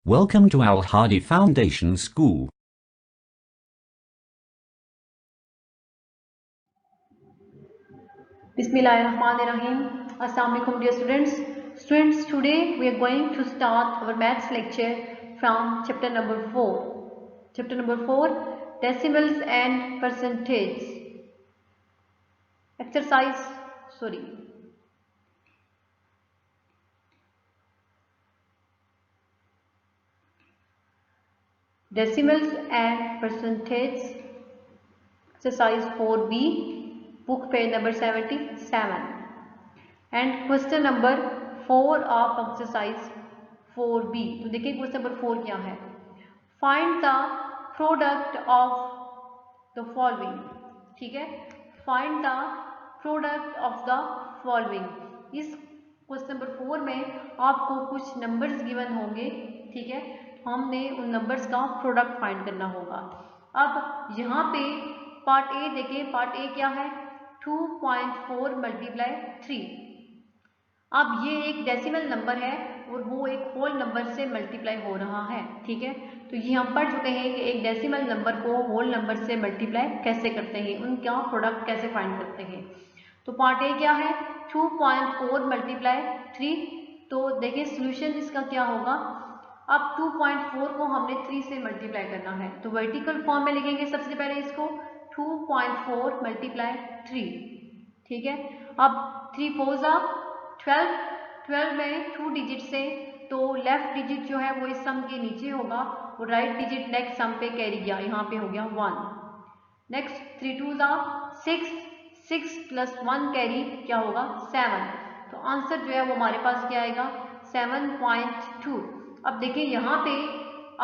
Welcome to Al Hadi Foundation School. Bismillahirrahmanirrahim. Assalamu alaikum dear students. Students, today we are going to start our maths lecture from chapter number 4. Chapter number 4, decimals and percentage. Decimals and percentage, exercise 4b, book page number 77, and question number 4 of exercise 4b. तो देखिए question number 4 क्या है, find the product of the following. ठीक है, find the product of the following. इस question number 4 में आपको कुछ नंबर्स गिवन होंगे. ठीक है, हमने उन नंबर्स का प्रोडक्ट फाइंड करना होगा. अब यहाँ पे पार्ट ए देखें. पार्ट ए क्या है, 2.4 मल्टीप्लाई 3. अब ये एक डेसिमल नंबर है और वो एक होल नंबर से मल्टीप्लाई हो रहा है. ठीक है, तो ये हम पढ़ चुके हैं कि एक डेसिमल नंबर को होल नंबर से मल्टीप्लाई कैसे करते हैं, उनका प्रोडक्ट कैसे फाइंड करते हैं. तो पार्ट ए क्या है, 2.4 मल्टीप्लाई 3. तो देखिए सोल्यूशन इसका क्या होगा. अब 2.4 को हमने 3 से मल्टीप्लाई करना है, तो वर्टिकल फॉर्म में लिखेंगे सबसे पहले इसको 2.4 मल्टीप्लाई 3. ठीक है, अब 3 4 12. 12 में 2 डिजिट से, तो लेफ्ट डिजिट जो है वो इस सम के नीचे होगा और राइट डिजिट नेक्स्ट सम पे कैरी गया, यहाँ पे हो गया 1. नेक्स्ट 3 2 6. 6 प्लस 1 कैरी क्या होगा 7. तो आंसर जो है वो हमारे पास क्या आएगा 7.2. अब देखिए यहाँ पे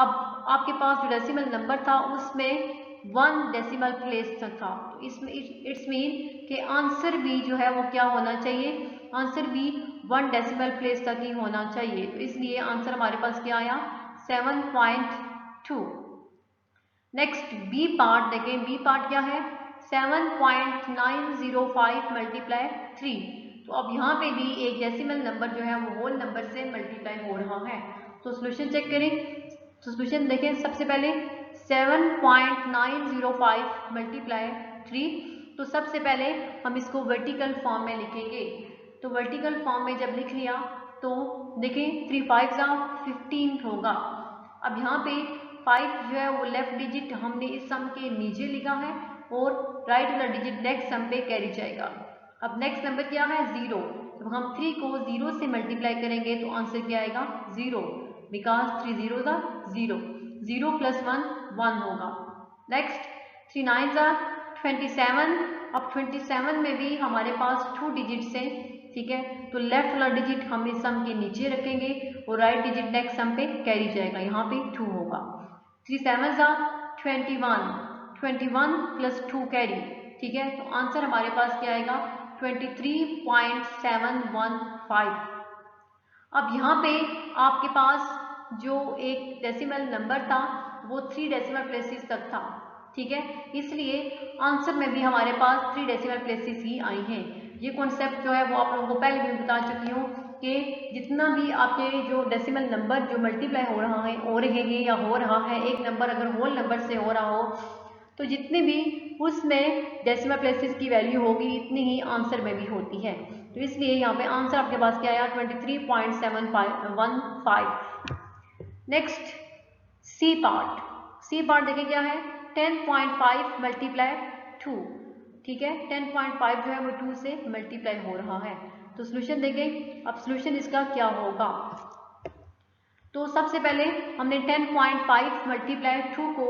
अब आपके पास जो डेसिमल नंबर था उसमें 1 डेसिमल प्लेस तक था, तो इसमें इट्स मीन कि आंसर भी जो है वो क्या होना चाहिए, आंसर भी 1 डेसिमल प्लेस तक ही होना चाहिए. तो इसलिए आंसर हमारे पास क्या आया 7.2. नेक्स्ट बी पार्ट देखें. बी पार्ट क्या है, 7.905 मल्टीप्लाई 3. तो अब यहाँ पे भी एक डेसिमल नंबर जो है वो होल नंबर से मल्टीप्लाई हो रहा है. तो सोल्यूशन चेक करें. तो सोल्यूशन देखें सबसे पहले 7.905 मल्टीप्लाई 3. तो सबसे पहले हम इसको वर्टिकल फॉर्म में लिखेंगे. तो वर्टिकल फॉर्म में जब लिख लिया तो देखें 3 5 15 होगा. अब यहाँ पे 5 जो है वो लेफ्ट डिजिट हमने इस सम के नीचे लिखा है और राइट वाला डिजिट नेक्स्ट सम पे कैरी जाएगा. अब नेक्स्ट नंबर क्या है 0. तो हम 3 को 0 से मल्टीप्लाई करेंगे तो आंसर क्या आएगा 0, बिकॉज 3 0 0. 0 प्लस 1 1 होगा. नेक्स्ट 3 9 27. अब 27 में भी हमारे पास 2 डिजिट्स हैं. ठीक है, तो लेफ्ट वाला डिजिट हम इस सम के नीचे रखेंगे और राइट डिजिट नेक्स्ट सम पे कैरी जाएगा, यहाँ पे 2 होगा. 3 7 21. 21 प्लस 2 कैरी. ठीक है, तो आंसर हमारे पास क्या आएगा 23.715. अब यहाँ पे आपके पास जो एक डेसिमल नंबर था वो 3 डेसिमल प्लेसेस तक था. ठीक है, इसलिए आंसर में भी हमारे पास 3 डेसिमल प्लेसेस ही आई हैं. ये कॉन्सेप्ट जो है वो आप लोगों को पहले भी बता चुकी हूँ कि जितना भी आपके जो डेसिमल नंबर जो मल्टीप्लाई हो रहा है हो रहे हैं या हो रहा है, एक नंबर अगर होल नंबर से हो रहा हो तो जितने भी उसमें डेसिमल प्लेसेस की वैल्यू होगी इतनी ही आंसर में भी होती है. तो इसलिए यहाँ पे आंसर आपके पास क्या आया 23.715. Next C part. C part देखिए क्या है 10.5 मल्टीप्लाई 2. ठीक है, 10.5 जो है वो 2 से मल्टीप्लाई हो रहा है. तो सोल्यूशन देखें. अब सोल्यूशन इसका क्या होगा. तो सबसे पहले हमने 10.5 मल्टीप्लाई 2 को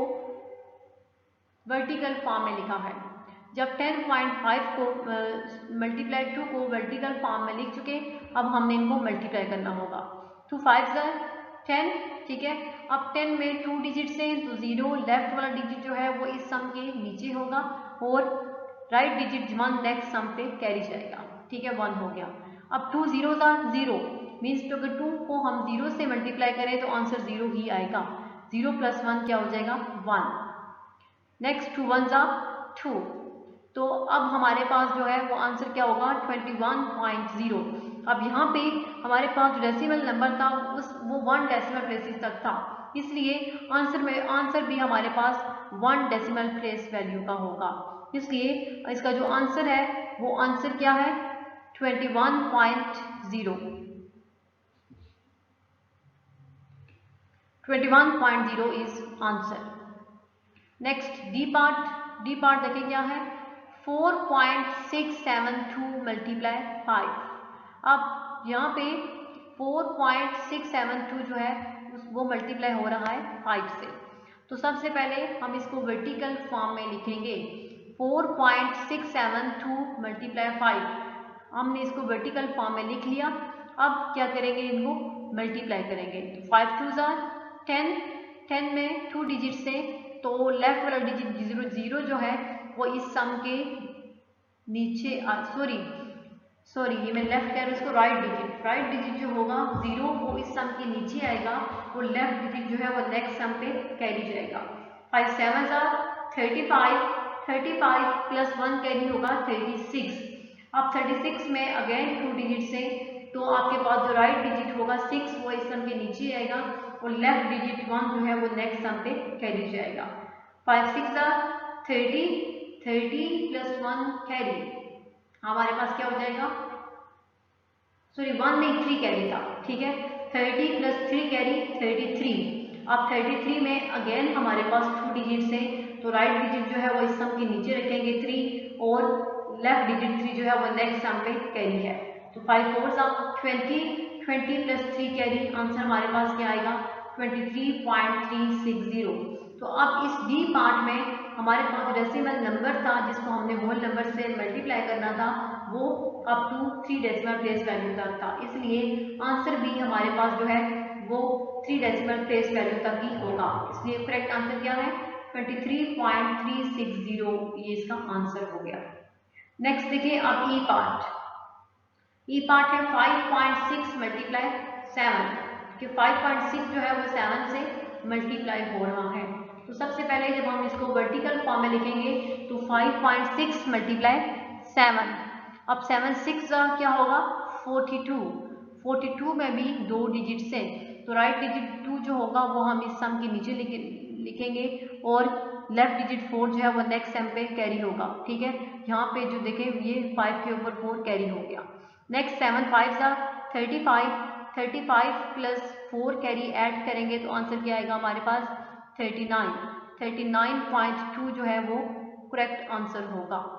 वर्टिकल फॉर्म में लिखा है. जब 10.5 को मल्टीप्लाई 2 को वर्टिकल फॉर्म में लिख चुके, अब हमने इनको मल्टीप्लाई करना होगा. 2 5 10. ठीक है, अब 10 में 2 डिजिट्स हैं तो 0 लेफ्ट वाला डिजिट जो है वो इस सम के नीचे होगा और राइट डिजिट 1 नेक्स्ट सम पे कैरी जाएगा. ठीक है, 1 हो गया. अब 2 0 0 मीन्स तो अगर 2 को हम 0 से मल्टीप्लाई करें तो आंसर 0 ही आएगा. 0 प्लस 1 क्या हो जाएगा 1. नेक्स्ट 2 1 2. तो अब हमारे पास जो है वो आंसर क्या होगा 21.0. अब यहाँ पे हमारे पास जो डेसिमल नंबर था वो 1 डेसिमल प्लेसेस तक था, इसलिए आंसर भी हमारे पास 1 डेसिमल प्लेस वैल्यू का होगा। इसलिए इसका जो आंसर है वो आंसर क्या है 21.0। 21.0 is answer. Next D part देखें क्या है 4.672 मल्टीप्लाई 5। अब यहाँ पे 4.672 जो है वो मल्टीप्लाई हो रहा है 5 से, तो सबसे पहले हम इसको वर्टिकल फॉर्म में लिखेंगे। 4.672 मल्टीप्लाई 5, हमने इसको वर्टिकल फॉर्म में लिख लिया। अब क्या करेंगे, इनको मल्टीप्लाई करेंगे। तो 5 2 10, 10 में 2 डिजिट से, तो लेफ्ट वाला डिजिट 0 जो है वो इस सम के नीचे सॉरी ये मैं लेफ्ट कह रहा हूँ, इसको राइट डिजिट जो होगा 0 वो इस सम के नीचे आएगा, वो लेफ्ट डिजिट जो है वो नेक्स्ट सम पे कैरी जाएगा। 5 7 35 प्लस 1 कैरी होगा 36। अब 36 में अगेन 2 डिजिट से, तो आपके पास जो राइट डिजिट होगा 6 वो इस सम के नीचे आएगा, और लेफ्ट डिजिट 1 जो है वो नेक्स्ट सम पे कैरी जाएगा। 5 6 30 प्लस 1 कैरी, हमारे पास क्या हो जाएगा, सॉरी 1 नहीं 3 कैरी था, ठीक है। 30 प्लस 3 कैरी 33। अब 33 में अगेन हमारे पास 2 डिजिट से, तो राइट डिजिट जो है वो इस सम के नीचे रखेंगे 3, और लेफ्ट डिजिट 3 जो है वो नेक्स्ट सम पे कैरी है। तो 5 4 20 प्लस 3 कैरी, आंसर हमारे पास क्या आएगा 23.360। तो अब इस डी पार्ट में हमारे पास डेसिमल नंबर था जिसको हमने होल नंबर से मल्टीप्लाई करना था, वो up to 3 decimal place value तक था, इसलिए आंसर भी हमारे पास जो है वो 3 डेसिमल प्लेस वैल्यू तक ही होगा। इसलिए करेक्ट आंसर क्या है 23.360, ये इसका आंसर हो गया। नेक्स्ट देखिए अब ई पार्ट है 5.6 मल्टीप्लाई 7, कि 5.6 जो है वो 7 से मल्टीप्लाई हो रहा है। तो सबसे पहले जब हम इसको वर्टिकल फॉर्म में लिखेंगे तो 5.6 मल्टीप्लाई 7, अब 7 6 क्या होगा 42 में भी 2 डिजिट से, तो राइट डिजिट 2 जो होगा वो हम इस सम के नीचे लिखेंगे, और लेफ्ट डिजिट 4 जो है वो नेक्स्ट सम पे कैरी होगा, ठीक है। यहाँ पे जो देखें ये 5 के ऊपर 4 कैरी हो गया। नेक्स्ट 7 5 35 प्लस 4 कैरी ऐड करेंगे तो आंसर क्या आएगा हमारे पास 39.2 जो है वो करेक्ट आंसर होगा।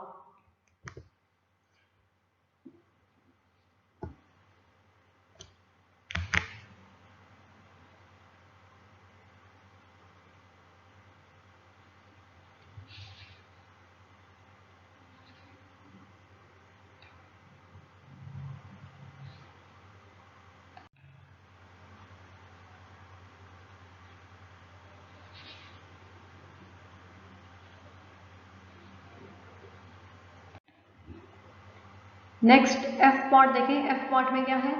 नेक्स्ट एफ पार्ट देखें, एफ पार्ट में क्या है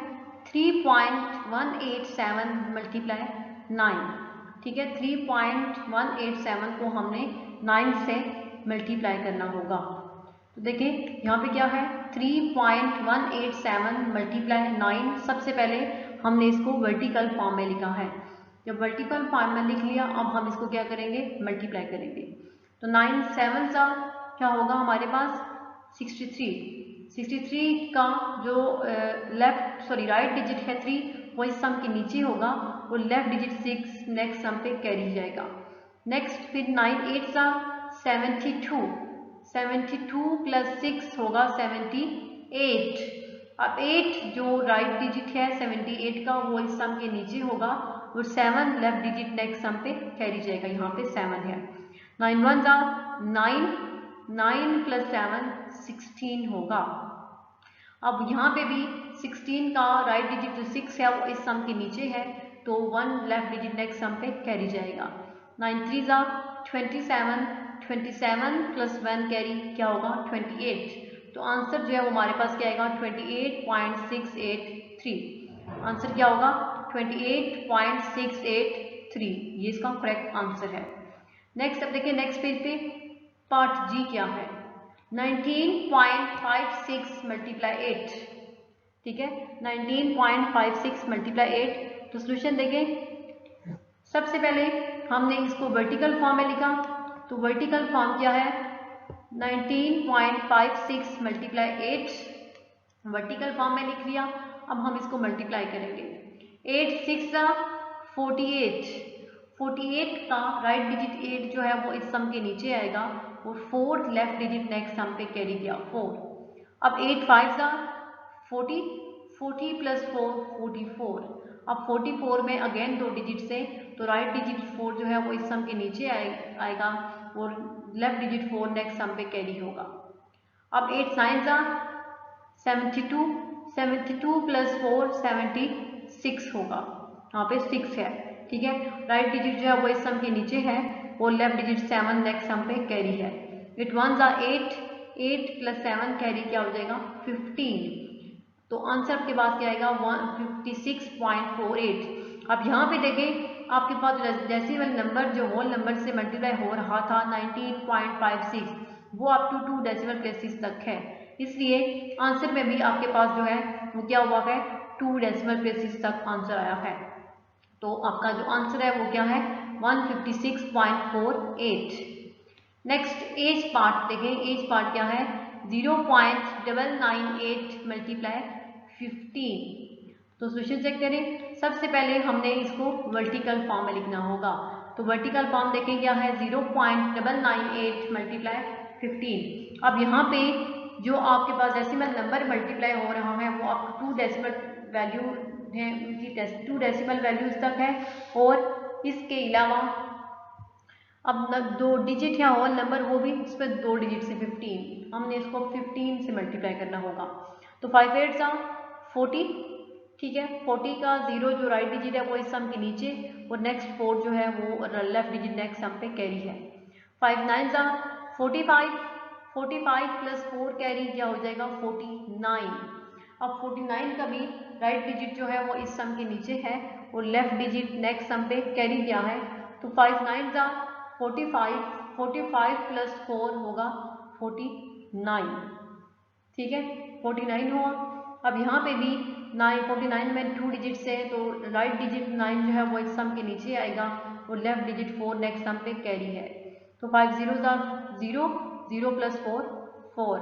3.187 मल्टीप्लाई 9, ठीक है। 3.187 को हमने 9 से मल्टीप्लाई करना होगा। तो देखिए यहाँ पे क्या है 3.187 मल्टीप्लाई 9, सबसे पहले हमने इसको वर्टिकल फॉर्म में लिखा है। जब वर्टिकल फॉर्म में लिख लिया, अब हम इसको क्या करेंगे मल्टीप्लाई करेंगे। तो 9 7 का क्या होगा हमारे पास 63 का जो राइट डिजिट है 3 वो इस सम के नीचे होगा, और लेफ्ट डिजिट 6 नेक्स्ट सम पे कैरी जाएगा। नेक्स्ट फिर 9 8 का 72 प्लस 6 होगा 78। अब 8 जो राइट डिजिट है 78 का वो इस सम के नीचे होगा, और 7 लेफ्ट डिजिट नेक्स्ट सम पे कैरी जाएगा, यहाँ पे 7 है। 9 1 9 प्लस 7 16 होगा। अब यहाँ पे भी 16 का राइट डिजिट जो 6 है वो इस सम के नीचे है, तो 1 लेफ्ट डिजिट नेक्स्ट सम पे कैरी जाएगा। 9 3 27 प्लस 1 कैरी क्या होगा 28। तो आंसर जो है वो हमारे पास क्या आएगा 28.683। आंसर क्या होगा 28.683, ये इसका करेक्ट आंसर है। नेक्स्ट अब देखिए नेक्स्ट पेज पे पार्ट जी क्या है 19.56 मल्टीप्लाई 8, ठीक है, 19.56 मल्टीप्लाई 8। तो सोल्यूशन देखें, सबसे पहले हमने इसको वर्टिकल फॉर्म में लिखा, तो वर्टिकल फॉर्म क्या है, 19.56 मल्टीप्लाई 8 वर्टिकल फॉर्म में लिख लिया। अब हम इसको मल्टीप्लाई करेंगे, 8 6 48, 48 का राइट डिजिट 8 जो है वो इस सम के नीचे आएगा और 4 लेफ्ट डिजिट नेक्स्ट सम पे कैरी किया 4। अब 8 5 40, 40 प्लस 4 44। अब 44 में अगेन 2 डिजिट से, तो राइट डिजिट 4 जो है वो इस सम के नीचे आएगा और लेफ्ट डिजिट 4 नेक्स्ट सम पे कैरी होगा। अब 8 9 72, 72 प्लस 4 76 होगा, यहाँ पे 6 है। ठीक है, राइट डिजिट जो है वो इस सम के नीचे है और लेफ्ट डिजिट 7 नेक्स्ट सम पे कैरी है। 8 1 8, 8 प्लस 7 कैरी क्या हो जाएगा 15। तो आंसर के बाद क्या आएगा 156.48। अब यहाँ पे देखें आपके पास डेसिमल नंबर जो होल नंबर से मल्टीप्लाई हो रहा था 19.56, वो अप टू 2 डेसिमल प्लेसेस तक है, इसलिए आंसर में भी आपके पास जो है वो क्या हुआ है 2 डेसिमल प्लेसेस तक आंसर आया है। तो आपका जो आंसर है वो क्या है 156.48। नेक्स्ट एज पार्ट देखें, एज पार्ट क्या है 0.998 मल्टीप्लाई 15। तो सोल्यूशन चेक करें, सबसे पहले हमने इसको वर्टिकल फॉर्म में लिखना होगा। तो वर्टिकल फॉर्म देखें क्या है 0.998 मल्टीप्लाई 15। अब यहाँ पे जो आपके पास डेसिमल नंबर मल्टीप्लाई हो रहा है वो आपका 2 डेसिमल वैल्यू है, उनकी 2 डेसिमल वैल्यूज तक है और इसके अलावा अब 2 डिजिट या होल नंबर वो भी उस पर 2 डिजिट से 15, हमने इसको 15 से मल्टीप्लाई करना होगा। तो 5 8 40, ठीक है, 40 का 0 जो राइट डिजिट है वो इस सम के नीचे और नेक्स्ट 4 जो है वो लेफ्ट डिजिट नेक्स्ट सम पे कैरी है। 5 9 45, 45 प्लस 4 कैरी क्या हो जाएगा 49। अब 49 का भी राइट डिजिट जो है वो इस सम के नीचे है और लेफ्ट डिजिट नेक्स्ट सम पे कैरी क्या है। तो 5 9 45, 45 प्लस 4 होगा 49, ठीक है 49 हुआ। अब यहाँ पे भी 49 में 2 डिजिट से, तो राइट डिजिट 9 जो है वो इस सम के नीचे आएगा और लेफ्ट डिजिट 4 नेक्स्ट सम पे कैरी है। तो 5 0 0, 0 प्लस 4 4।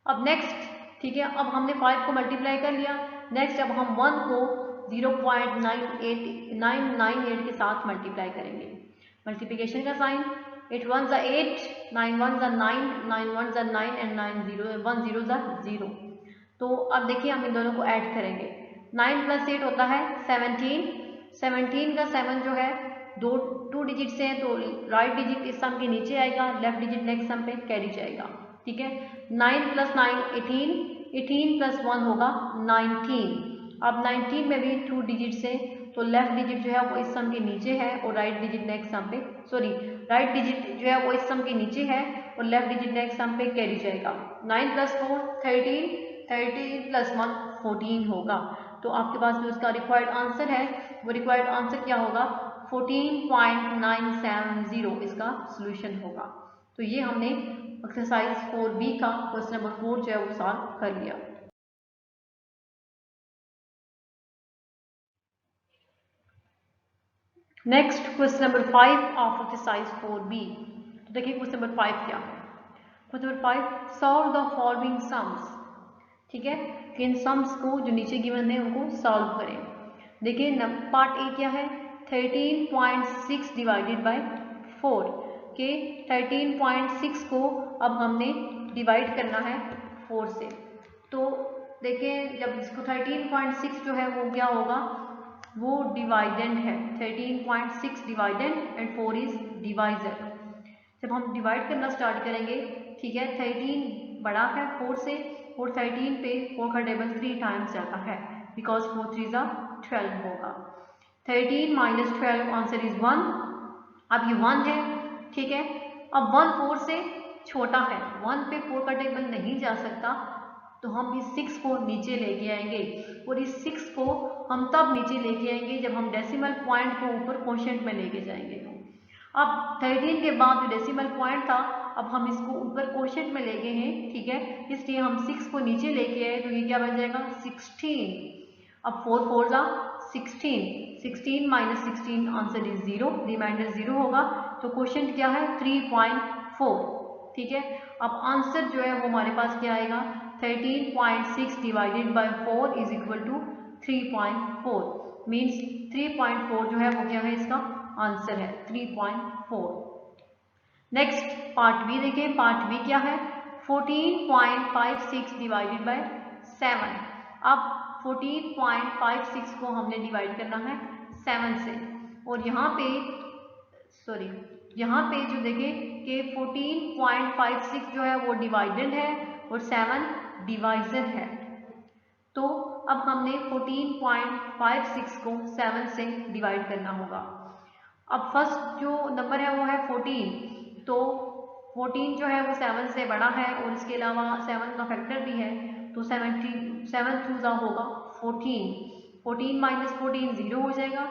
अब नेक्स्ट, ठीक है, अब हमने 5 को मल्टीप्लाई कर लिया। नेक्स्ट अब हम 1 को 0.998 के साथ मल्टीप्लाई करेंगे। मल्टीप्लिकेशन का साइन, 8 1 8, 9 1 9, 9 1 9 एंड 9 0 1 0 0। तो अब देखिए हम इन दोनों को ऐड करेंगे। 9 प्लस 8 होता है 17, 17 का 7 जो है 2 डिजिट से है, तो राइट डिजिट इस सम के नीचे आएगा, लेफ्ट डिजिट नेक्स्ट सम पे कैरी जाएगा। ठीक है, 9 प्लस 9 18, 18 प्लस 1 होगा 19। अब 19 में भी 2 डिजिट से, तो लेफ्ट डिजिट जो है वो इस सम के नीचे है और राइट डिजिट नेक्स्ट सम पे, सॉरी राइट डिजिट जो है वो इस सम के नीचे है और लेफ्ट डिजिट नेक्स्ट सम पे कैरी जाएगा। 9 प्लस 4 13, 13 प्लस 1 14 होगा। तो आपके पास जो उसका रिक्वायर्ड आंसर है वो रिक्वायर्ड आंसर क्या होगा 14.970 इसका सोल्यूशन होगा। तो ये हमने एक्सरसाइज 4B का क्वेश्चन नंबर 4 जो है वो सॉल्व कर लिया। Next question number 5 of exercise 4B। तो देखिए क्वेश्चन नंबर 5 क्या है। Question number 5, solve the following sums. ठीक है, इन सम्स को जो नीचे गिवन है उनको सॉल्व करें। देखिए पार्ट ए क्या है 13.6 डिवाइडेड बाय 4 के 13.6 को अब हमने डिवाइड करना है 4 से। तो देखिए जब इसको 13.6 जो है वो क्या होगा, वो डिवाइडेंड है, 13.6 डिवाइडेंड एंड 4 इज डिवाइजर। जब हम डिवाइड करना स्टार्ट करेंगे, ठीक है, 13 बड़ा है 4 से और 13 पे 4 का टेबल 3 टाइम्स जाता है, बिकॉज 4 3 12 होगा। 13 माइनस 12 आंसर इज 1। अब ये 1 है, ठीक है, अब 1 4 से छोटा है, 1 पे 4 का टेबल नहीं जा सकता, तो हम इस 6 को नीचे लेके आएंगे और इस 6 को हम तब नीचे लेके आएंगे जब हम डेसिमल पॉइंट को ऊपर क्वोशिएंट में लेके जाएंगे। अब 13 के बाद जो डेसिमल पॉइंट था, अब हम इसको ऊपर क्वोशिएंट में ले गए हैं, ठीक है, इसलिए हम 6 को नीचे लेके आए, तो ये क्या बन जाएगा 16। अब 4 4 जा 16, 16 माइनस 16 आंसर इज 0, रिमाइंडर 0 होगा, तो क्वोशिएंट क्या है 3.4, ठीक है। अब आंसर जो है वो हमारे पास क्या आएगा 13.6 divided by 4 is equal to 3.4, means 3.4 जो है वो क्या है इसका आंसर है 3.4। नेक्स्ट पार्ट बी देखें, पार्ट बी क्या है 14.56 डिवाइडेड बाय 7। अब 14.56 को हमने डिवाइड करना है 7 से, और यहाँ पे जो देखें कि 14.56 जो है वो डिवाइडेड है और 7 डिवाइजर है, तो अब हमने 14.56 को 7 से डिवाइड करना होगा। अब फर्स्ट जो नंबर है वो है 14, तो 14 जो है वो 7 से बड़ा है और इसके अलावा 7 का फैक्टर भी है, तो 7 2 होगा 14, 14 माइनस 14 0 हो जाएगा।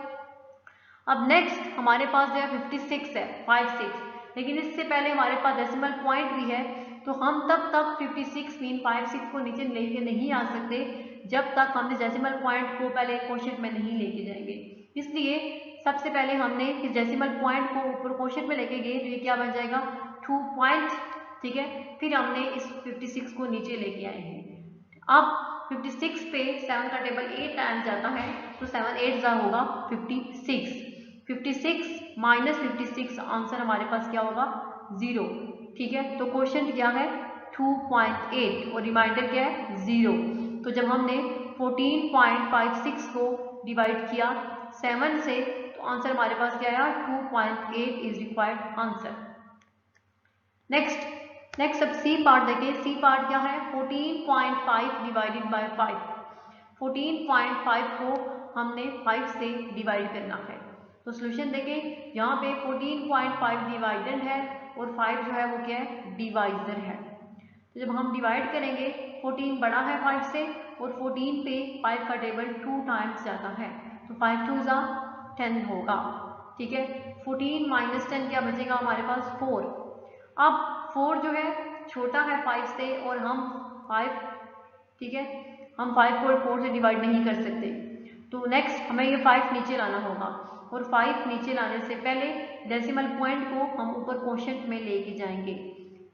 अब नेक्स्ट हमारे पास जो है 56 है 56, लेकिन इससे पहले हमारे पास डेसिमल पॉइंट भी है, तो हम तब तक 56 मीन 56 को नीचे लेके नहीं आ सकते जब तक हमने डेसिमल पॉइंट को पहले क्वोशिएंट में नहीं लेके जाएंगे। इसलिए सबसे पहले हमने इस डेसिमल पॉइंट को ऊपर क्वोशिएंट में लेके गए, तो ये क्या बन जाएगा 2 पॉइंट, ठीक है। फिर हमने इस 56 को नीचे लेके आए हैं। अब 56 पे 7 का टेबल 8 टाइम्स जाता है, तो 7 8 जा होगा 56, 56 माइनस 56 आंसर हमारे पास क्या होगा 0, ठीक है। तो क्वोशिएंट क्या है 2.8 और रिमाइंडर क्या है 0। तो जब हमने 14.56 को डिवाइड किया 7 से, तो आंसर हमारे पास क्या आया 2.8 इज रिक्वायर्ड आंसर। नेक्स्ट अब सी पार्ट देखें, सी पार्ट क्या है 14.5 डिवाइडेड बाय 5। 14.5 को हमने 5 से डिवाइड करना है, तो सोल्यूशन देखें, यहाँ पे 14.5 डिवाइडेड है और 5 जो है वो क्या है डिवाइजर है। तो जब हम डिवाइड करेंगे 14 बड़ा है 5 से, और 14 पे 5 का टेबल 2 टाइम्स जाता है, तो 5 2 जा 10 होगा, ठीक है। 14 माइनस 10 क्या बचेगा हमारे पास 4। अब 4 जो है छोटा है 5 से, और हम 5, ठीक है, हम 5 को 4 से डिवाइड नहीं कर सकते, तो नेक्स्ट हमें ये 5 नीचे लाना होगा, और 5 नीचे लाने से पहले डेसिमल पॉइंट को हम ऊपर क्वोशिएंट में लेके जाएंगे।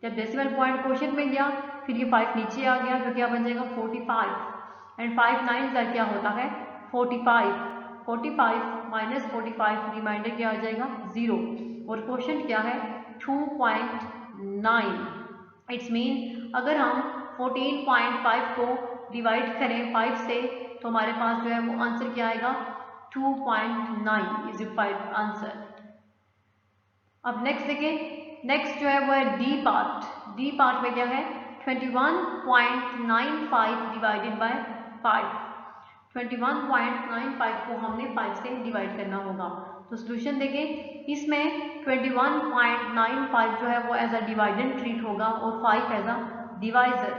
जब डेसिमल पॉइंट क्वोशिएंट में गया, फिर ये 5 नीचे आ गया, तो क्या बन जाएगा 45, एंड 5 9 का क्या होता है 45, 45 माइनस 45 रिमाइंडर क्या आ जाएगा 0, और क्वोशिएंट क्या है 2.9। इट्स मीन अगर हम 14.5 को डिवाइड करें 5 से, तो हमारे पास जो है वो आंसर क्या आएगा 2.9 इज रिक्वायर्ड आंसर। अब नेक्स्ट देखें, नेक्स्ट जो है वो है डी पार्ट। डी पार्ट में क्या है 21.95 डिवाइडेड बाय 5। 21.95 को हमने 5 से डिवाइड करना होगा, तो सोल्यूशन देखें, इसमें 21.95 जो है वो एज अ डिवाइडेंड ट्रीट होगा और 5 एज अ डिवाइजर।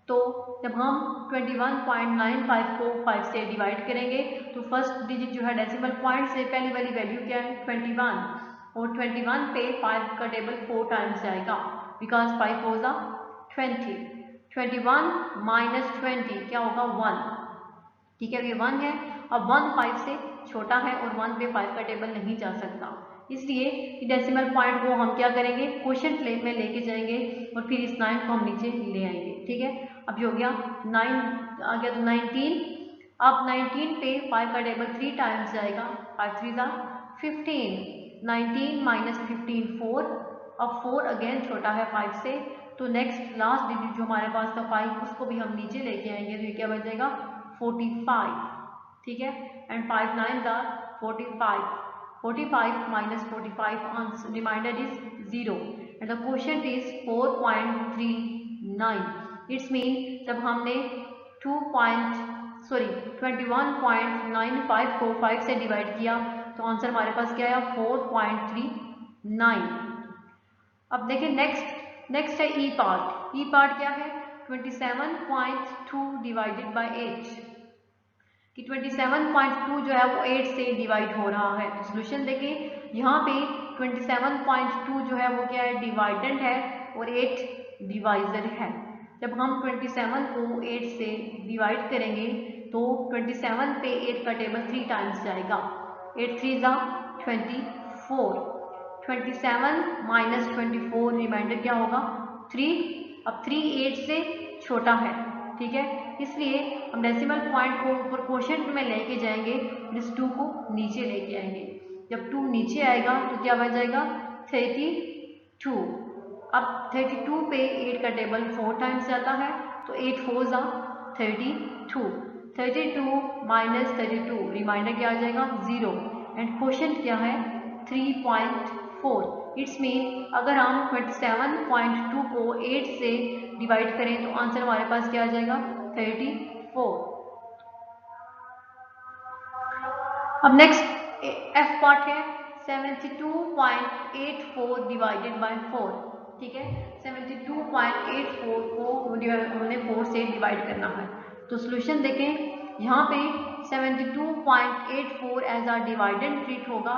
तो जब हम 21.95 को 5 से डिवाइड करेंगे, तो फर्स्ट डिजिट जो है डेसिमल पॉइंट से पहली वाली वैल्यू क्या है 21, और 21 पे 5 का टेबल 4 टाइम्स जाएगा, बिकॉज 5 4 जा 20। 21 माइनस 20 क्या होगा 1, ठीक है, ये 1 है। अब 1 5 से छोटा है और 1 पे 5 का टेबल नहीं जा सकता, इसलिए डेसिमल पॉइंट को हम क्या करेंगे क्वोशिएंट में लेके जाएंगे, और फिर इस 9 को हम नीचे ले आएंगे, ठीक है। अब ये हो गया 9 आ गया, तो 19। अब 19 पे 5 का टेबल 3 टाइम्स जाएगा, 5 3 जा 15, 19 माइनस 15 4। अब 4 अगेन छोटा है 5 से, तो नेक्स्ट लास्ट डिजिट जो हमारे पास था 5, उसको भी हम नीचे लेके आएंगे, तो ये क्या बन जाएगा 45, ठीक है, एंड 5 9 जा 45, 45 minus 45 answer remainder is 0, and the quotient is 4.39। It's mean जब हमने 21.95 को 5 से डिवाइड किया, तो आंसर हमारे पास क्या आया 4.39। अब देखिए नेक्स्ट है ई पार्ट। ई पार्ट क्या है 27.2 डिवाइडेड बाय 8, कि 27.2 जो है वो 8 से डिवाइड हो रहा है। तो सोल्यूशन देखें, यहाँ पे 27.2 जो है वो क्या है, डिवाइडेंड है और 8 डिवाइजर है। जब हम 27 को 8 से डिवाइड करेंगे तो 27 पे 8 का टेबल 3 टाइम्स जाएगा। 8 3 जा 24, 27 माइनस 24 रिमाइंडर क्या होगा 3। अब 3 8 से छोटा है, ठीक है, इसलिए हम डेसिमल पॉइंट को ऊपर क्वोशिएंट में लेके जाएंगे और इस 2 को नीचे लेके आएंगे। जब 2 नीचे आएगा तो क्या बन जाएगा 32। अब 32 पे 8 का टेबल 4 टाइम्स जाता है तो 8 4 जा 32, 32 माइनस 32 रिमाइंडर क्या आ जाएगा 0 एंड क्वोशिएंट क्या है 3.4। इट्स मीन अगर हम 27.2 को 8 से डिवाइड करें तो आंसर हमारे पास क्या आ जाएगा 34। अब नेक्स्ट एफ पार्ट है 72.84 डिवाइडेड बाय 4, ठीक है, 72.84 को हमने 4 से डिवाइड करना है। तो सॉल्यूशन देखें, यहाँ पे 72.84 एज अ डिवाइडेंड ट्रीट होगा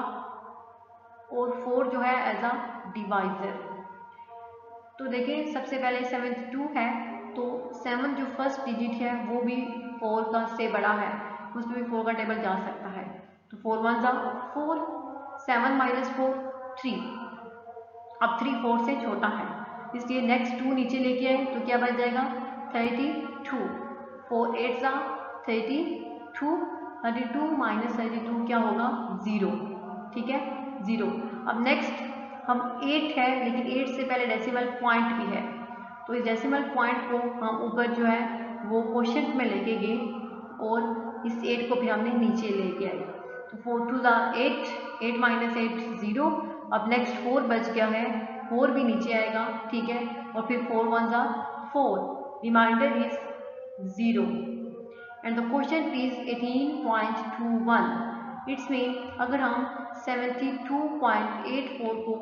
और 4 जो है एज अ डिवाइजर। तो देखें सबसे पहले 72 है तो 7 जो फर्स्ट डिजिट है वो भी 4 का से बड़ा है, उसमें भी 4 का टेबल जा सकता है। तो 4 1 जा 4, 7 माइनस 4 3, अब 3 4 से छोटा है इसलिए नेक्स्ट 2 नीचे लेके आए तो क्या बच जाएगा 32, 4 8 जा 32, 32 माइनस 32 क्या होगा 0, ठीक है 0। अब नेक्स्ट हम 8 है लेकिन 8 से पहले डेसिमल पॉइंट भी है तो इस डेसिमल पॉइंट को हम ऊपर जो है वो क्वोशिएंट में लेके गए और इस 8 को फिर हमने नीचे लेके आए। तो 4 2 जा 8, 8 माइनस 8 0। अब नेक्स्ट 4 बच गया है, 4 भी नीचे आएगा, ठीक है, और फिर 4 1 जा 4, remainder is 0 and the quotient is 18.21। It's mean अगर हम 72.84 को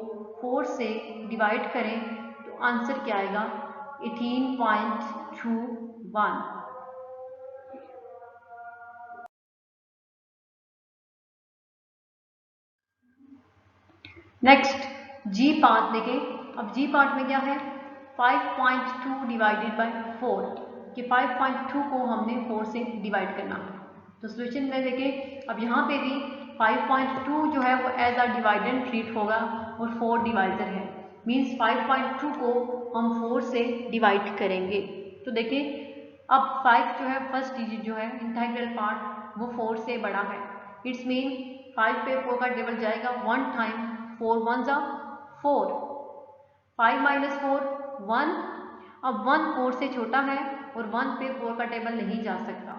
4 से डिवाइड करें तो आंसर क्या आएगा 18.21। नेक्स्ट जी पार्ट देखें। अब जी पार्ट में क्या है 5.2 डिवाइडेड बाय 4 कि 5.2 को हमने 4 से डिवाइड करना है। तो सॉल्यूशन में देखें अब यहाँ पे भी 5.2 जो है वो एज अ डिवाइडेंड ट्रीट होगा और 4 डिवाइजर है, मीन्स 5.2 को हम 4 से डिवाइड करेंगे। तो देखिए अब 5 जो है फर्स्ट डिजिट जो है इंटीग्रल पार्ट वो 4 से बड़ा है। इट्स मीन 5 पे 4 का टेबल जाएगा 1 टाइम, 4 1 जा 4, 5 माइनस 4 1। अब 1 4 से छोटा है और 1 पे 4 का टेबल नहीं जा सकता,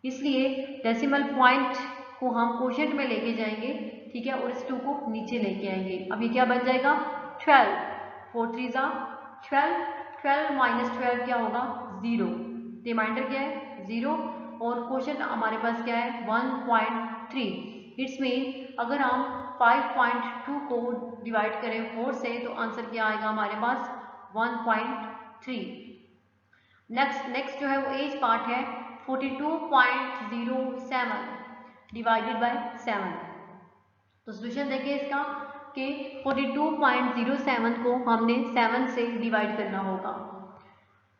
इसलिए डेसिमल पॉइंट को हम क्वोशिएंट में लेके जाएंगे, ठीक है, और इस 2 को नीचे लेके आएंगे। अब ये क्या बन जाएगा 12, 4 3 जा 12, 12 माइनस 12 क्या होगा 0, रिमाइंडर क्या है 0 और क्वोशिएंट हमारे पास क्या है 1.3। इट्स मीन अगर हम 5.2 को डिवाइड करें 4 से तो आंसर क्या आएगा हमारे पास 1.3। नेक्स्ट जो है वो एज पार्ट है 42.07 डिवाइडेड बाय 7। तो सॉल्यूशन देखिए इसका कि 42.07 को हमने 7 से डिवाइड करना होगा।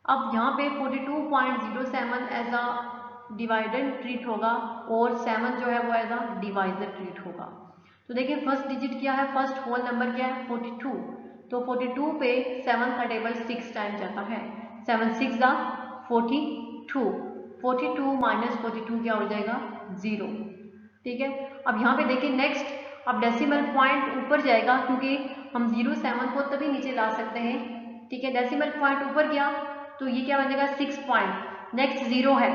अब यहाँ पे 42.07 एज अ डिवाइडेंड ट्रीट होगा और 7 जो है वो एज अ डिवाइजर ट्रीट होगा। तो देखिए फर्स्ट डिजिट क्या है, फर्स्ट होल नंबर क्या है 42, तो 42 पे 7 का टेबल 6 टाइम जाता है, 7 6 जा 42, 42 माइनस 42 क्या हो जाएगा 0, ठीक है। अब यहाँ पे देखिए नेक्स्ट अब डेसिमल पॉइंट ऊपर जाएगा क्योंकि हम 0 7 को तभी नीचे ला सकते हैं, ठीक है, डेसिमल पॉइंट ऊपर गया तो ये क्या बनेगा 6 पॉइंट। नेक्स्ट 0 है,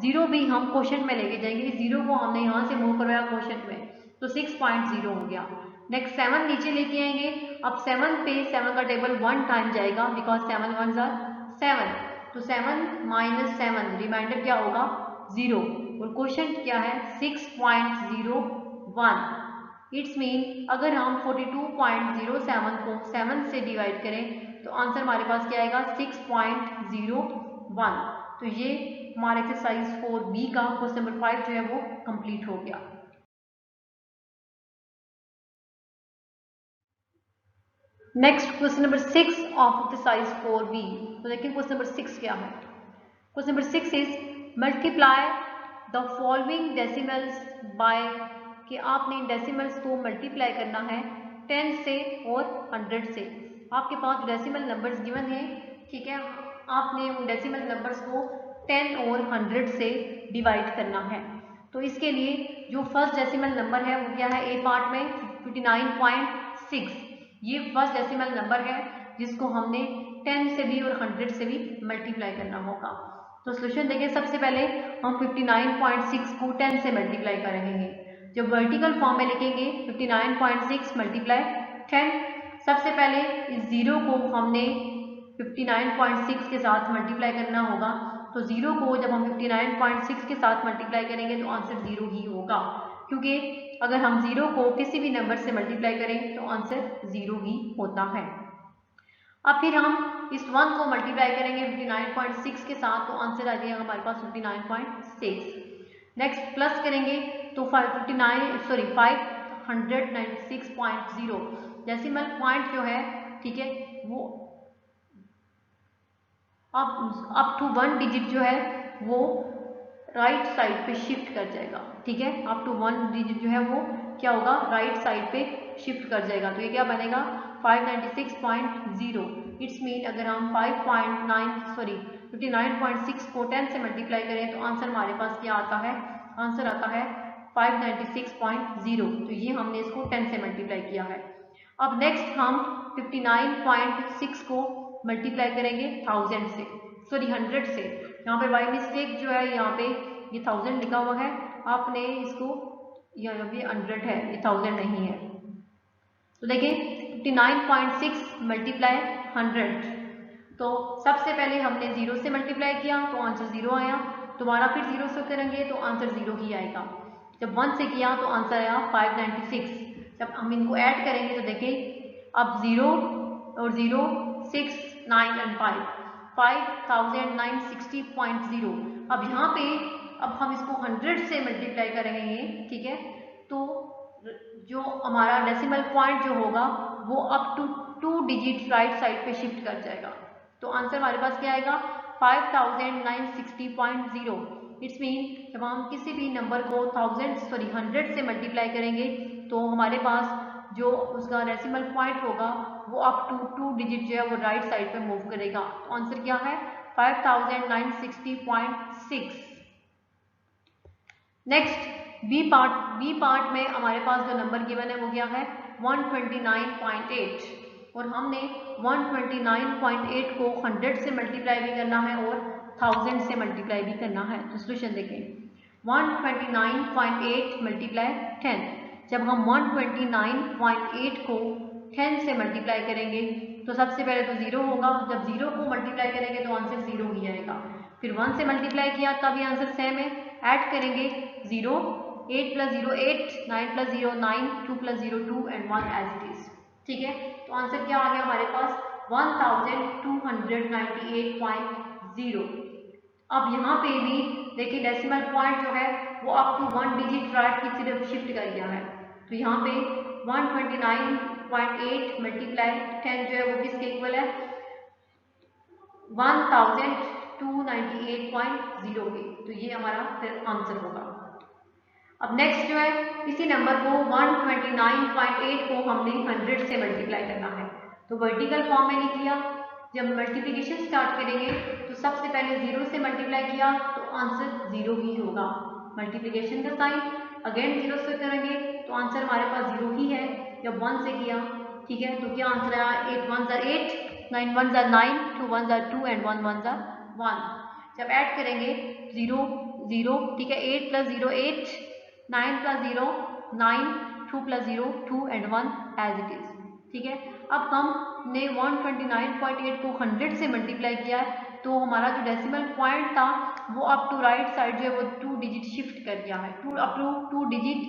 0 भी हम क्वोशिएंट में लेके जाएंगे, 0 को हमने यहाँ से मूव करवाया क्वोशिएंट में तो 6.0 हो गया। नेक्स्ट 7 नीचे लेके आएंगे, अब 7 पे 7 का टेबल 1 टाइम जाएगा बिकॉज 7 1 आर 7, तो 7 माइनस 7 रिमाइंडर क्या होगा 0 और क्वोशिएंट क्या है 6.01। इट्स मीन अगर हम 42.07 को 7 से डिवाइड करें तो आंसर हमारे पास क्या आएगा 6.01। तो ये हमारा एक्सरसाइज 4B का क्वेश्चन नंबर 5 जो है वो कंप्लीट हो गया। Next question number 6 of exercise 4B। तो देखिए क्वेश्चन नंबर 6 क्या है। Question number 6 is multiply the following decimals by, कि आपने डेसिमल्स को मल्टीप्लाई करना है 10 से और 100 से। आपके पास डेसिमल नंबर्स गिवन है, ठीक है, आपने उन डेसिमल नंबर्स को 10 और 100 से डिवाइड करना है। तो इसके लिए जो फर्स्ट डेसिमल नंबर है वो क्या है, ए पार्ट में 59.6, ये फर्स्ट डेसिमल नंबर है जिसको हमने 10 से भी और 100 से भी मल्टीप्लाई करना होगा। तो सोल्यूशन देखिए, सबसे पहले हम 59.6 को 10 से मल्टीप्लाई कर रहे हैं। जब वर्टिकल फॉर्म में लिखेंगे 59.6 मल्टीप्लाई 10, सबसे पहले इस जीरो को हमने 59.6 के साथ मल्टीप्लाई करना होगा। तो जीरो को जब हम 59.6 के साथ मल्टीप्लाई करेंगे तो आंसर जीरो ही होगा, क्योंकि अगर हम जीरो को किसी भी नंबर से मल्टीप्लाई करें तो आंसर जीरो ही होता है। अब फिर हम इस 1 को मल्टीप्लाई करेंगे 59.6 के साथ, तो आंसर आ जाएगा हमारे पास 59.6। नेक्स्ट प्लस करेंगे तो 596.0 डेसिमल पॉइंट जो है, ठीक है, वो अप टू 1 डिजिट जो है वो राइट साइड पे शिफ्ट कर जाएगा, ठीक है, अप टू 1 डिजिट जो है वो क्या होगा, राइट साइड पे शिफ्ट कर जाएगा। तो ये क्या बनेगा 596.0। इट्स मीन अगर हम 59.6 को 10 से मल्टीप्लाई करें तो आंसर हमारे पास क्या आता है, आंसर आता है 596.0। तो ये हमने इसको 10 से मल्टीप्लाई किया है। अब नेक्स्ट हम 59.6 को मल्टीप्लाई करेंगे 1000 से, सॉरी 100 से। यहाँ पे बाई मिस्टेक जो है यहाँ पे ये 1000 लिखा हुआ है, आपने इसको, यहाँ पे 100 है, ये 1000 नहीं है। तो देखिए 59.6 मल्टीप्लाई 100, तो सबसे पहले हमने 0 से मल्टीप्लाई किया तो आंसर 0 आया, दोबारा फिर 0 से करेंगे तो आंसर 0 ही आएगा। जब 1 से किया तो आंसर आया 596। जब हम इनको ऐड करेंगे तो देखिए अब 0 और 0, 6, 9 एंड 5960.0। अब यहाँ पे अब हम इसको 100 से मल्टीप्लाई कर रहे हैं, ठीक है, तो जो हमारा डेसिमल पॉइंट जो होगा वो up to 2 digit right side पे शिफ्ट कर जाएगा। तो आंसर हमारे पास क्या आएगा 5960.0। इट्स मीन जब हम किसी भी नंबर को 100 से मल्टीप्लाई करेंगे तो हमारे पास जो उसका डेसिमल पॉइंट होगा वो अप टू 2 डिजिट जो है वो राइट साइड पे मूव करेगा। तो आंसर क्या है 5960.6। नेक्स्ट बी पार्ट में हमारे पास जो नंबर गिवन है वो क्या है 129.8, और हमने 129.8 को 100 से मल्टीप्लाई भी करना है और 1000 से मल्टीप्लाई भी करना है। तो सोल्यूशन देखें 129.8 मल्टीप्लाई 10। जब हम 129.8 को 10 से मल्टीप्लाई करेंगे तो सबसे पहले तो 0 होगा, जब 0 को मल्टीप्लाई करेंगे तो आंसर 0 ही आएगा। फिर 1 से मल्टीप्लाई किया तब ये आंसर सेम है, ऐड करेंगे 0, 8 + 0 8, 9 + 0 9, 2 + 0 2 एंड 1 एज इट इज, ठीक है। तो आंसर क्या आ गया हमारे पास 1298.0। अब यहाँ पे भी देखिए डेसिमल पॉइंट जो है वो अप टू 1 डिजिट राइट की तरफ शिफ्ट कर गया है। तो यहाँ पे 129.8 मल्टीप्लाई 10 जो है वो किसके इक्वल है 1298.0 के। तो ये हमारा फिर आंसर होगा। अब नेक्स्ट जो है इसी नंबर को 129.8 को हमने 100 से मल्टीप्लाई करना है। तो वर्टिकल फॉर्म में लिख लिया। जब मल्टीप्लिकेशन स्टार्ट करेंगे तो सबसे पहले 0 से मल्टीप्लाई किया तो आंसर 0 ही होगा। मल्टीप्लिकेशन का साइन अगेन 0 से करेंगे तो आंसर हमारे पास 0 ही है। जब 1 से किया, ठीक है, तो क्या आंसर आया 8 × 1 = 8, 9 × 1 = 9, 2 × 1 = 2 एंड 1 × 1 = 1। जब ऐड करेंगे 0 0, ठीक है, 8 + 0 8, 9 + 0 9, 2 + 0 2 एंड 1 एज इट इज, ठीक है। अब हमने 129.8 को 100 से मल्टीप्लाई किया तो हमारा जो डेसिमल पॉइंट था वो अप टू राइट साइड जो है वो 2 डिजिट शिफ्ट कर गया है, up to 2 digit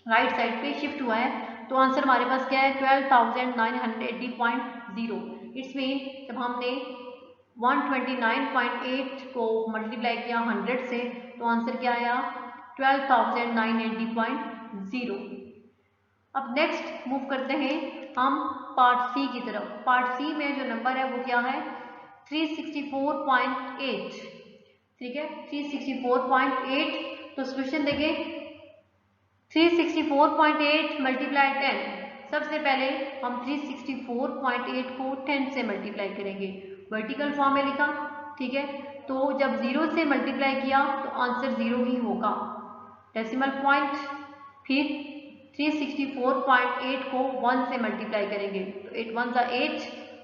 right side पे शिफ्ट हुआ है। तो आंसर हमारे पास क्या है 12,980.0। इट्स मीन जब हमने 129.8 को मल्टीप्लाई किया 100 से तो आंसर क्या आया 12,980.0। अब नेक्स्ट मूव करते हैं हम पार्ट सी की तरफ। पार्ट सी में जो नंबर है वो क्या है 364.8, ठीक है 364.8। तो सोल्यूशन देखें 364.8 मल्टीप्लाई 10। सबसे पहले हम 364.8 को 10 से मल्टीप्लाई करेंगे, वर्टिकल फॉर्म में लिखा, ठीक है। तो जब 0 से मल्टीप्लाई किया तो आंसर 0 ही होगा, डेसिमल पॉइंट। फिर 364.8 को 1 से मल्टीप्लाई करेंगे तो 8 1 ज़ा 8,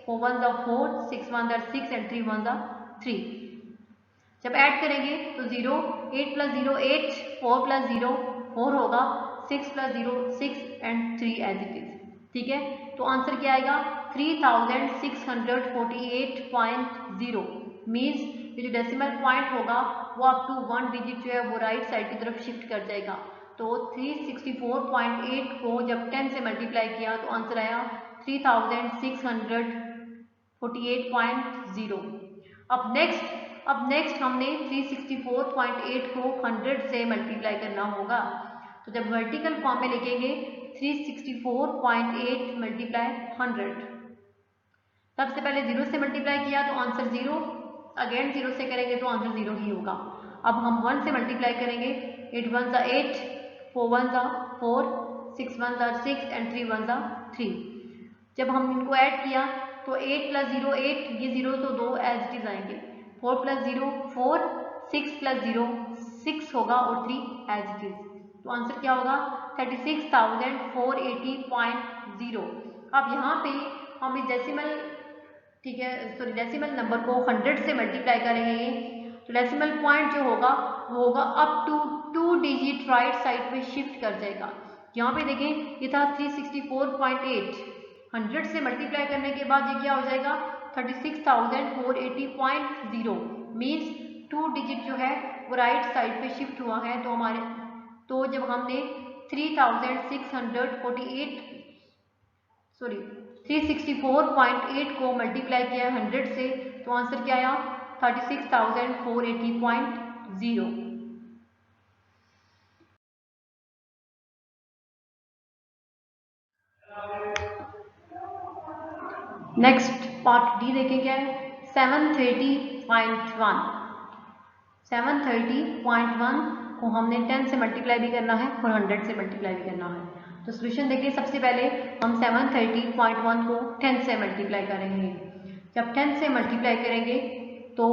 4 1 ज़ा 4, 6 1 ज़ा 6 एंड 3 1 ज़ा 3। जब ऐड करेंगे तो 0, 8 प्लस 0 8, 4 प्लस 0 4 होगा, 6 plus 0 6 and 3 as it is, ठीक है। तो आंसर क्या आएगा 3648.0 मीन्स ये जो डेसिमल पॉइंट होगा वो अप टू 1 डिजिट जो है वो राइट साइड की तरफ शिफ्ट कर जाएगा। तो 364.8 को जब 10 से मल्टीप्लाई किया तो आंसर आया 3648.0। अब नेक्स्ट हमने 364.8 को 100 से मल्टीप्लाई करना होगा। तो जब वर्टिकल फॉर्म में लिखेंगे 364.8 मल्टीप्लाई 100, सबसे पहले 0 से मल्टीप्लाई किया तो आंसर 0, अगेन 0 से करेंगे तो आंसर 0 ही होगा। अब हम 1 से मल्टीप्लाई करेंगे, 8 1 ज़ा 8, 4 1 ज़ा 4, 6 1 ज़ा 6 एंड 3 1 ज़ा 3। जब हम इनको ऐड किया तो 8 प्लस 0 8, ये 0 तो 2 एज इट इज आएंगे, 4 प्लस 0 4, 6 प्लस 0 6 होगा और 3 एज इट इज। तो आंसर क्या होगा 36,480.0। अब यहाँ पे हम इस डेसिमल, ठीक है सॉरी डेसिमल नंबर को 100 से मल्टीप्लाई करेंगे तो डेसिमल पॉइंट जो होगा वो होगा up to 2 digit right side पे शिफ्ट कर जाएगा। यहाँ पे देखें ये था 364.8, 100 से मल्टीप्लाई करने के बाद ये क्या हो जाएगा 36,480.0 मीन्स 2 डिजिट जो है वो राइट साइड पे शिफ्ट हुआ है। तो जब हमने 364.8 को मल्टीप्लाई किया 100 से तो आंसर क्या आया 36,480.0। नेक्स्ट पार्ट डी देखें क्या है 730.1। 730.1 को हमने 10 से मल्टीप्लाई भी करना है और 100 से मल्टीप्लाई भी करना है। तो सोल्यूशन देखिए सबसे पहले हम 730.1 को 10 से मल्टीप्लाई करेंगे। जब 10 से मल्टीप्लाई करेंगे तो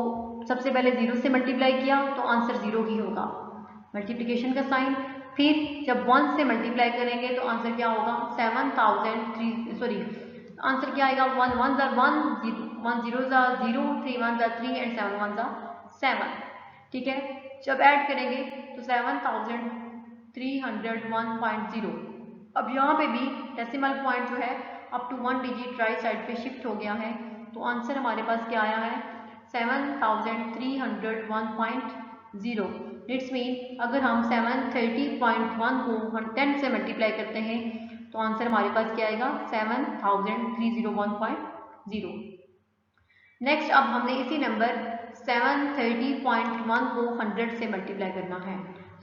सबसे पहले 0 से मल्टीप्लाई किया तो आंसर 0 ही होगा, मल्टीप्लिकेशन का साइन। फिर जब 1 से मल्टीप्लाई करेंगे तो आंसर क्या होगा 7,003 आंसर क्या आएगा 1 1 ज़ा 1, 1 0 ज़ा 0, 3 1 ज़ा 3 एंड 7 1 ज़ा 7, ठीक है। जब ऐड करेंगे तो 7,301.0। अब यहाँ पे भी डेसिमल पॉइंट जो है up to 1 digit right side पे शिफ्ट हो गया है। तो आंसर हमारे पास क्या आया है 7,301.0। इट्स मीन अगर हम 730.1 को 10 से मल्टीप्लाई करते हैं तो आंसर हमारे पास क्या आएगा 7,301.0। नेक्स्ट अब हमने इसी नंबर 730.1 को 100 से मल्टीप्लाई करना है।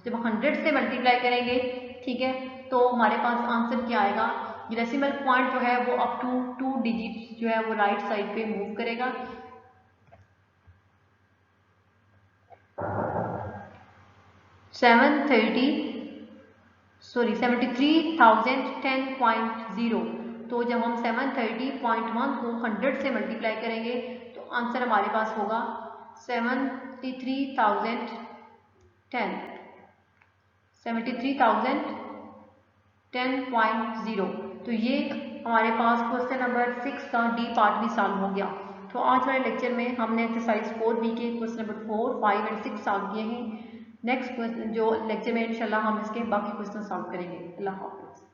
जब 100 से मल्टीप्लाई करेंगे, ठीक है, तो हमारे पास आंसर क्या आएगा डेसिमल पॉइंट जो है वो अप टू 2 डिजिट जो है वो राइट साइड पे मूव करेगा। 73,010.0। तो जब हम 730.1 को 100 से मल्टीप्लाई करेंगे तो आंसर हमारे पास होगा 73,010.0। तो ये हमारे पास क्वेश्चन नंबर 6 का डी पार्ट भी सॉल्व हो गया। तो आज वाले लेक्चर में हमने एक्सरसाइज 4B के क्वेश्चन नंबर 4, 5 एंड 6 सॉल्व किए हैं। नेक्स्ट जो लेक्चर में इंशाल्लाह हम इसके बाकी क्वेश्चन सॉल्व करेंगे। अल्लाह हाफ़िज़।